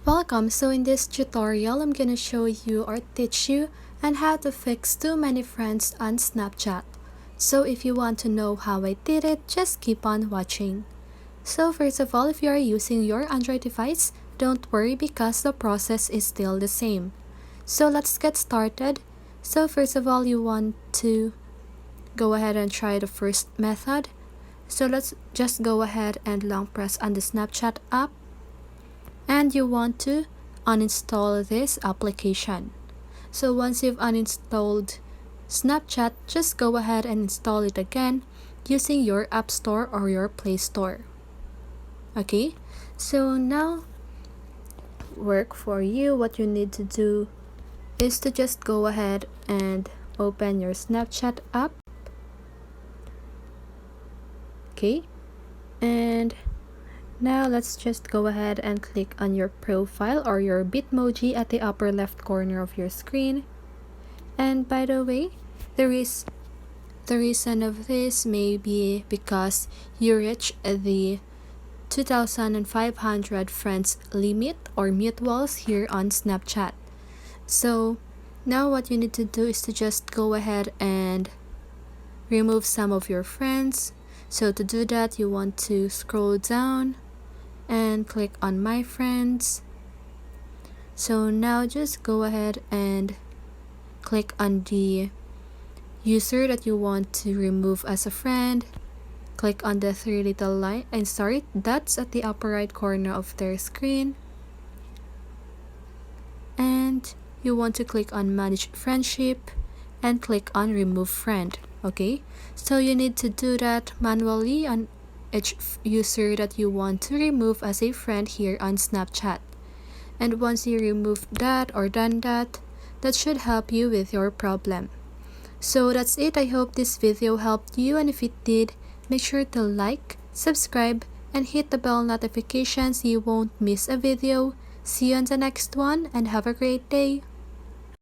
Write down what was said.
Welcome. So in this tutorial, I'm gonna show you or teach you on how to fix too many friends on Snapchat. So if you want to know how I did it, just keep on watching. So first of all, if you are using your Android device, don't worry because the process is still the same. So let's get started. So first of all, you want to go ahead and try the first method. So let's just go ahead and long press on the Snapchat app. And you want to uninstall this application. So once you've uninstalled Snapchat, just go ahead and install it again using your App Store or your Play Store. Okay, so now work for you. What you need to do is to just go ahead and open your Snapchat app. Okay, and now let's just go ahead and click on your profile or your Bitmoji at the upper left corner of your screen. And by the way, the reason of this may be because you reach the 2,500 friends limit or mutuals here on Snapchat. So now what you need to do is to just go ahead and remove some of your friends. So to do that, you want to scroll down and click on my friends. So now just go ahead and click on the user that you want to remove as a friend. Click on the three little dots at the upper right corner of their screen. And you want to click on manage friendship and click on remove friend. Okay, so you need to do that manually on each user that you want to remove as a friend here on Snapchat. And once you remove that or done that, that should help you with your problem. So that's it. I hope this video helped you, and if it did, make sure to like, subscribe, and hit the bell notification so you won't miss a video. See you on the next one and have a great day.